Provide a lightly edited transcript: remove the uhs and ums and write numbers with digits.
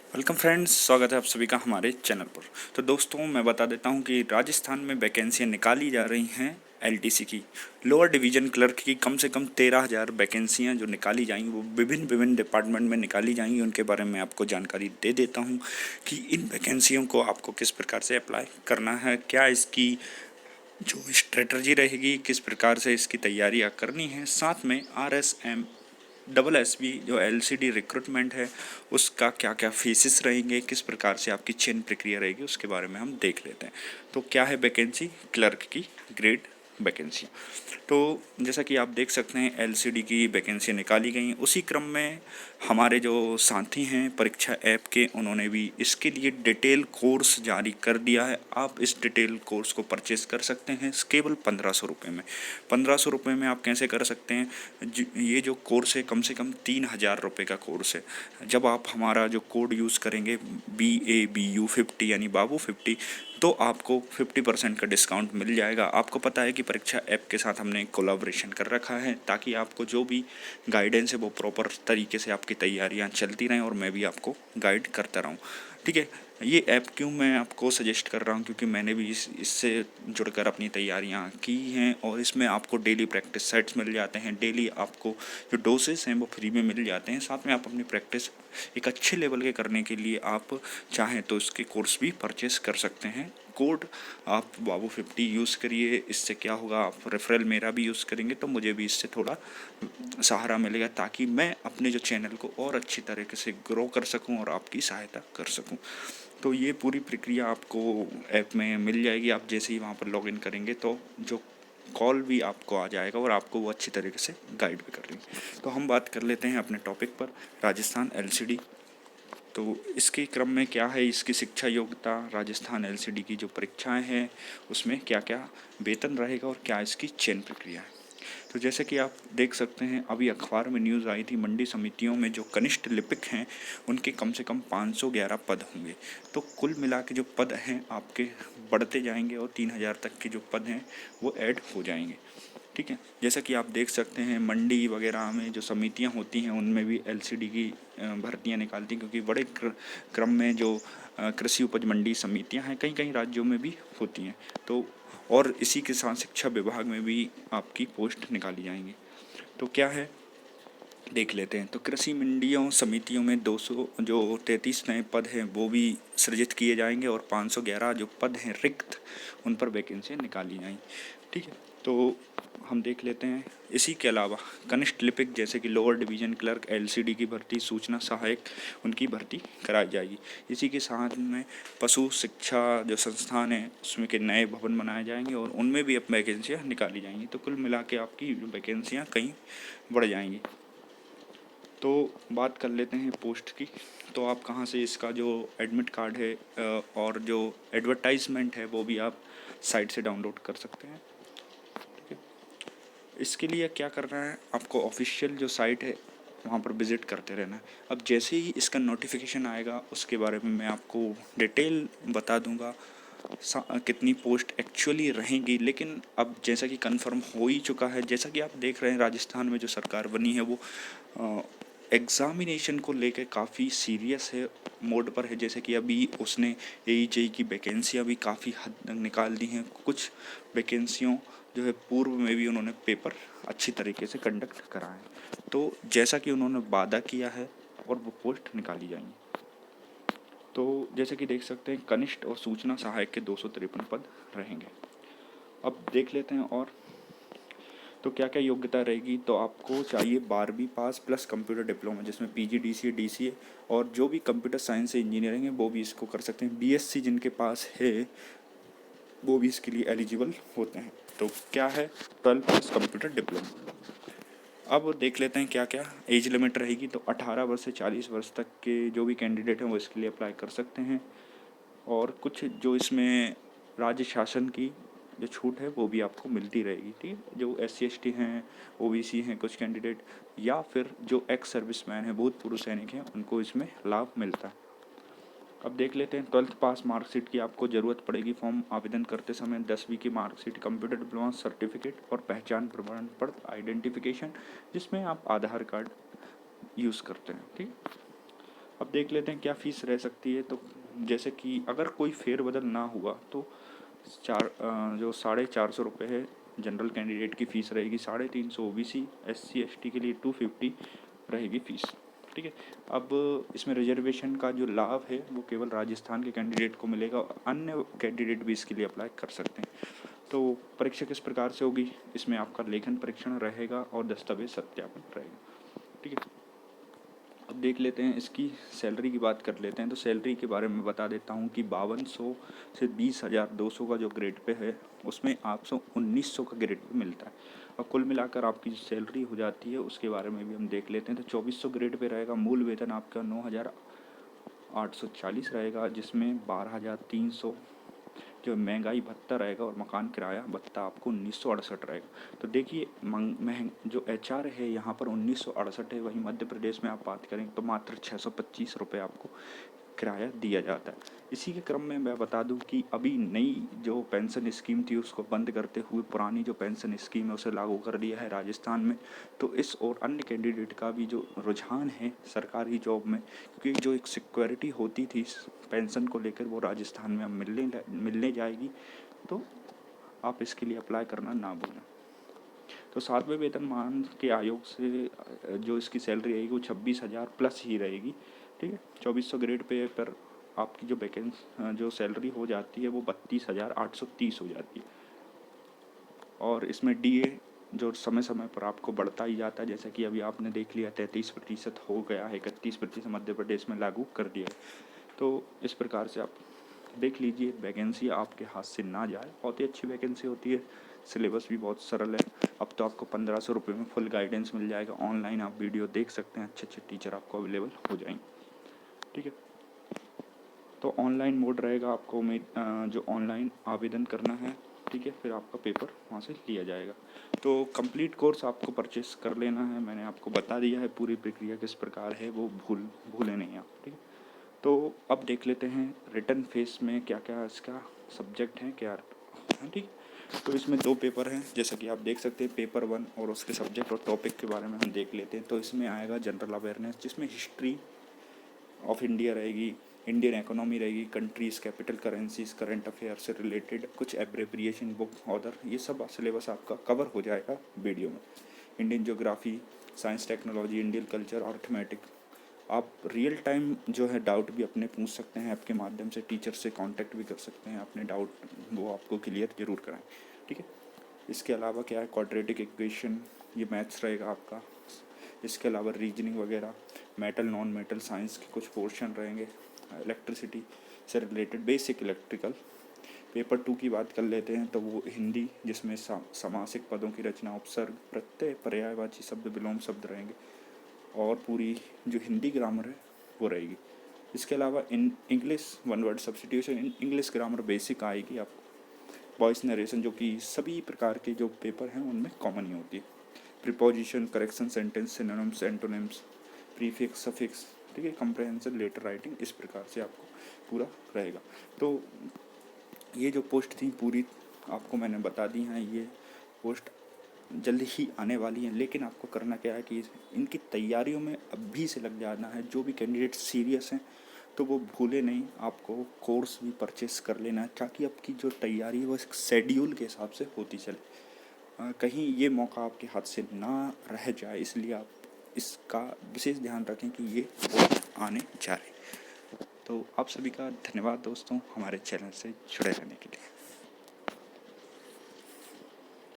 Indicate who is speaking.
Speaker 1: Welcome friends, स्वागत है आप सभी का हमारे चैनल पर। तो दोस्तों, मैं बता देता हूं कि राजस्थान में वैकेंसियां निकाली जा रही हैं एलटीसी की। लोअर डिवीजन क्लर्क की कम से कम 13,000 वैकेंसियां जो निकाली जाएंगी वो विभिन्न विभिन्न डिपार्टमेंट में निकाली जाएंगी। उनके बारे में आपको जानकारी दे देता हूं कि इन वैकेंसियों को आपको किस प्रकार से अप्लाई करना है, क्या इसकी जो स्ट्रेटजी रहेगी, किस प्रकार से इसकी तैयारियां करनी है। साथ में RSM डबल SB जो LCD रिक्रूटमेंट है उसका क्या क्या फीसेस रहेंगे, किस प्रकार से आपकी चयन प्रक्रिया रहेगी, उसके बारे में हम देख लेते हैं। तो क्या है वैकेंसी क्लर्क की ग्रेड वैकेंसी। तो जैसा कि आप देख सकते हैं LCD की वैकेंसी निकाली गई। उसी क्रम में हमारे जो साथी हैं परीक्षा ऐप के, उन्होंने भी इसके लिए डिटेल कोर्स जारी कर दिया है। आप इस डिटेल कोर्स को परचेस कर सकते हैं केवल 1500 रुपये में। 1500 रुपये में आप कैसे कर सकते हैं? ये जो कोर्स है कम से कम 3000 रुपये का कोर्स है। जब आप हमारा जो कोड यूज़ करेंगे BABU50 यानी बाबू 50, तो आपको 50% का डिस्काउंट मिल जाएगा। आपको पता है कि परीक्षा ऐप के साथ हमने कोलैबोरेशन कर रखा है ताकि आपको जो भी गाइडेंस है वो प्रॉपर तरीके से आपकी तैयारियां चलती रहें और मैं भी आपको गाइड करता रहूं। ठीक है। ये ऐप क्यों मैं आपको सजेस्ट कर रहा हूँ, क्योंकि मैंने भी इससे जुड़कर अपनी तैयारियां की हैं और इसमें आपको डेली प्रैक्टिस सेट्स मिल जाते हैं। डेली आपको जो डोसेस हैं वो फ्री में मिल जाते हैं। साथ में आप अपनी प्रैक्टिस एक अच्छे लेवल के करने के लिए आप चाहें तो इसके कोर्स भी परचेस कर सकते हैं। कोड आप बाबू 50 यूज़ करिए। इससे क्या होगा, आप रेफरल मेरा भी यूज़ करेंगे तो मुझे भी इससे थोड़ा सहारा मिलेगा ताकि मैं अपने जो चैनल को और अच्छी तरीके से ग्रो कर सकूं और आपकी सहायता कर सकूं। तो ये पूरी प्रक्रिया आपको ऐप में मिल जाएगी। आप जैसे ही वहाँ पर लॉगिन करेंगे तो जो कॉल भी आपको आ जाएगा और आपको वो अच्छी तरीके से गाइड भी कर देंगे। तो हम बात कर लेते हैं अपने टॉपिक पर, राजस्थान LCD। तो इसके क्रम में क्या है, इसकी शिक्षा योग्यता, राजस्थान LCD की जो परीक्षाएं हैं उसमें क्या क्या वेतन रहेगा और क्या इसकी चयन प्रक्रिया है। तो जैसे कि आप देख सकते हैं, अभी अखबार में न्यूज़ आई थी, मंडी समितियों में जो कनिष्ठ लिपिक हैं उनके कम से कम 511 पद होंगे। तो कुल मिला के जो पद हैं आपके बढ़ते जाएंगे और 3000 तक के जो पद हैं वो ऐड हो जाएंगे। ठीक है। जैसा कि आप देख सकते हैं, मंडी वगैरह में जो समितियां होती हैं उनमें भी LCD की भर्तियां निकालती हैं, क्योंकि बड़े क्रम में जो कृषि उपज मंडी समितियां हैं कई कई राज्यों में भी होती हैं। तो और इसी के साथ शिक्षा विभाग में भी आपकी पोस्ट निकाली जाएंगी। तो क्या है, देख लेते हैं। तो कृषि मंडियों समितियों में 200 जो 33 नए पद हैं वो भी सृजित किए जाएंगे और 511 जो पद हैं रिक्त, उन पर वैकेंसियाँ निकाली जाएंगी। ठीक है। तो हम देख लेते हैं। इसी के अलावा कनिष्ठ लिपिक जैसे कि लोअर डिवीजन क्लर्क LCD की भर्ती, सूचना सहायक, उनकी भर्ती कराई जाएगी। इसी के साथ में पशु शिक्षा जो संस्थान है उसमें के नए भवन बनाए जाएंगे और उनमें भी अब वैकेंसियाँ निकाली जाएंगी। तो कुल मिला के आपकी वैकेंसियाँ कहीं बढ़ जाएंगी। तो बात कर लेते हैं पोस्ट की। तो आप कहाँ से इसका जो एडमिट कार्ड है और जो एडवर्टाइजमेंट है वो भी आप साइट से डाउनलोड कर सकते हैं। ठीक है। इसके लिए क्या करना है, आपको ऑफिशियल जो साइट है वहाँ पर विज़िट करते रहना है। अब जैसे ही इसका नोटिफिकेशन आएगा उसके बारे में मैं आपको डिटेल बता दूंगा कितनी पोस्ट एक्चुअली रहेंगी। लेकिन अब जैसा कि कंफर्म हो ही चुका है, जैसा कि आप देख रहे हैं राजस्थान में जो सरकार बनी है वो एग्ज़ामिनेशन को लेकर काफ़ी सीरियस है, मोड पर है। जैसे कि अभी उसने AE की वैकेंसियाँ भी काफ़ी हद तक निकाल दी हैं। कुछ वैकेंसियों जो है पूर्व में भी उन्होंने पेपर अच्छी तरीके से कंडक्ट करा है। तो जैसा कि उन्होंने वादा किया है और वो पोस्ट निकाली जाएंगी। तो जैसे कि देख सकते हैं, कनिष्ठ और सूचना सहायक के 253 पद रहेंगे। अब देख लेते हैं और तो क्या क्या योग्यता रहेगी। तो आपको चाहिए 12वीं पास प्लस कंप्यूटर डिप्लोमा, जिसमें PG DCA DCA और जो भी कंप्यूटर साइंस से इंजीनियरिंग है वो भी इसको कर सकते हैं। BSc जिनके पास है वो भी इसके लिए एलिजिबल होते हैं। तो क्या है, 12 प्लस कंप्यूटर डिप्लोमा। अब देख लेते हैं क्या क्या एज लिमिट रहेगी। तो 18 वर्ष से 40 वर्ष तक के जो भी कैंडिडेट हैं वो इसके लिए अप्लाई कर सकते हैं। और कुछ जो इसमें राज्य शासन की जो छूट है वो भी आपको मिलती रहेगी। ठीक है। जो SC ST हैं, OBC हैं कुछ कैंडिडेट, या फिर जो एक्स सर्विसमैन हैं, भूतपूर्व सैनिक हैं, उनको इसमें लाभ मिलता है। अब देख लेते हैं 12th पास मार्कशीट की आपको ज़रूरत पड़ेगी फॉर्म आवेदन करते समय। 10वीं की मार्कशीट, कंप्यूटर डिप्लोमा सर्टिफिकेट और पहचान प्रमाण पत्र आइडेंटिफिकेशन, जिसमें आप आधार कार्ड यूज़ करते हैं। ठीक। अब देख लेते हैं क्या फ़ीस रह सकती है। तो जैसे कि अगर कोई फेरबदल ना हुआ तो जो 450 रुपये है जनरल कैंडिडेट की फ़ीस रहेगी, 350 OBC SC ST के लिए 250 रहेगी फ़ीस। ठीक है। अब इसमें रिजर्वेशन का जो लाभ है वो केवल राजस्थान के कैंडिडेट को मिलेगा, अन्य कैंडिडेट भी इसके लिए अप्लाई कर सकते हैं। तो परीक्षा किस प्रकार से होगी, इसमें आपका लेखन परीक्षण रहेगा और दस्तावेज सत्यापन रहेगा। ठीक है। अब देख लेते हैं इसकी सैलरी की बात कर लेते हैं। तो सैलरी के बारे में बता देता हूँ कि 5200 से 20,200 का जो ग्रेड पे है उसमें आपको 1900 का ग्रेड पे मिलता है। और कुल मिलाकर आपकी जो सैलरी हो जाती है उसके बारे में भी हम देख लेते हैं। तो 2400 ग्रेड पे रहेगा। मूल वेतन आपका 9,840 रहेगा, जिसमें 12,300 जो महंगाई भत्ता रहेगा और मकान किराया भत्ता आपको 1968 रहेगा। तो देखिए जो HR है यहाँ पर 1968 है, वहीं मध्य प्रदेश में आप बात करें तो मात्र 625 रुपये आपको किराया दिया जाता है। इसी के क्रम में मैं बता दूं कि अभी नई जो पेंशन स्कीम थी उसको बंद करते हुए पुरानी जो पेंशन स्कीम है उसे लागू कर दिया है राजस्थान में। तो इस और अन्य कैंडिडेट का भी जो रुझान है सरकारी जॉब में, क्योंकि जो एक सिक्योरिटी होती थी पेंशन को लेकर वो राजस्थान में अब मिलने जाएगी। तो आप इसके लिए अप्लाई करना ना भूलें। तो 7वें वेतनमान के आयोग से जो इसकी सैलरी रहेगी वो 26,000 प्लस ही रहेगी। ठीक है। 2400 ग्रेड पे पर आपकी जो सैलरी हो जाती है वो 32,830 हो जाती है। और इसमें DA जो समय समय पर आपको बढ़ता ही जाता है, जैसा कि अभी आपने देख लिया 33% हो गया है, 31% मध्य प्रदेश में लागू कर दिया है। तो इस प्रकार से आप देख लीजिए, वैकेंसी आपके हाथ से ना जाए, बहुत ही अच्छी वैकेंसी होती है। सिलेबस भी बहुत सरल है। अब तो आपको 1500 रुपये में फुल गाइडेंस मिल जाएगा। ऑनलाइन आप वीडियो देख सकते हैं, अच्छे अच्छे टीचर आपको अवेलेबल हो जाएंगे। ठीक है। तो ऑनलाइन मोड रहेगा, आपको जो ऑनलाइन आवेदन करना है। ठीक है। फिर आपका पेपर वहाँ से लिया जाएगा। तो कंप्लीट कोर्स आपको परचेस कर लेना है। मैंने आपको बता दिया है पूरी प्रक्रिया किस प्रकार है, वो भूले नहीं आप। ठीक है। तो अब देख लेते हैं रिटर्न फेस में क्या क्या इसका सब्जेक्ट है, क्या है। ठीक। तो इसमें 2 पेपर हैं, जैसा कि आप देख सकते हैं। पेपर 1 और उसके सब्जेक्ट और टॉपिक के बारे में हम देख लेते हैं। तो इसमें आएगा जनरल अवेयरनेस, जिसमें हिस्ट्री ऑफ इंडिया रहेगी, इंडियन इकोनॉमी रहेगी, countries, capital currencies, current affair से रिलेटेड कुछ एब्रेविएशन बुक ऑर्डर, ये सब सिलेबस आपका कवर हो जाएगा वीडियो में। Indian geography, science technology, Indian culture, arithmetic. आप रियल टाइम जो है डाउट भी अपने पूछ सकते हैं, ऐप के माध्यम से टीचर से कांटेक्ट भी कर सकते हैं, अपने डाउट वो आपको क्लियर ज़रूर कराएं। ठीक है। इसके अलावा क्या है, क्वाड्रेटिक इक्वेशन, ये मैथ्स रहेगा आपका। इसके अलावा रीजनिंग वगैरह, मेटल नॉन मेटल साइंस के कुछ पोर्शन रहेंगे, इलेक्ट्रिसिटी से रिलेटेड बेसिक इलेक्ट्रिकल। पेपर 2 की बात कर लेते हैं तो वो हिंदी, जिसमें समासिक पदों की रचना, उपसर्ग, प्रत्यय, पर्यायवाची शब्द, विलोम शब्द रहेंगे, और पूरी जो हिंदी ग्रामर है वो रहेगी। इसके अलावा English 1 word substitution, English grammar basic आएगी आपको। वॉइस नरेशन, जो कि सभी प्रकार के जो पेपर हैं उनमें कॉमन ही होती है। Preposition, correction, sentence, synonyms, antonyms, prefix, suffix. ठीक है। कंप्रहेंसिव लेटर राइटिंग, इस प्रकार से आपको पूरा रहेगा। तो ये जो पोस्ट थी पूरी आपको मैंने बता दी हैं। ये पोस्ट जल्दी ही आने वाली हैं, लेकिन आपको करना क्या है कि इनकी तैयारियों में अभी से लग जाना है। जो भी कैंडिडेट सीरियस हैं तो वो भूले नहीं, आपको कोर्स भी परचेस कर लेना है, ताकि आपकी जो तैयारी है वो शेड्यूल के हिसाब से होती चले। कहीं ये मौका आपके हाथ से ना रह जाए, इसलिए आप इसका विशेष ध्यान रखें कि ये आने जा रहे। तो आप सभी का धन्यवाद दोस्तों, हमारे चैनल से जुड़े रहने के लिए।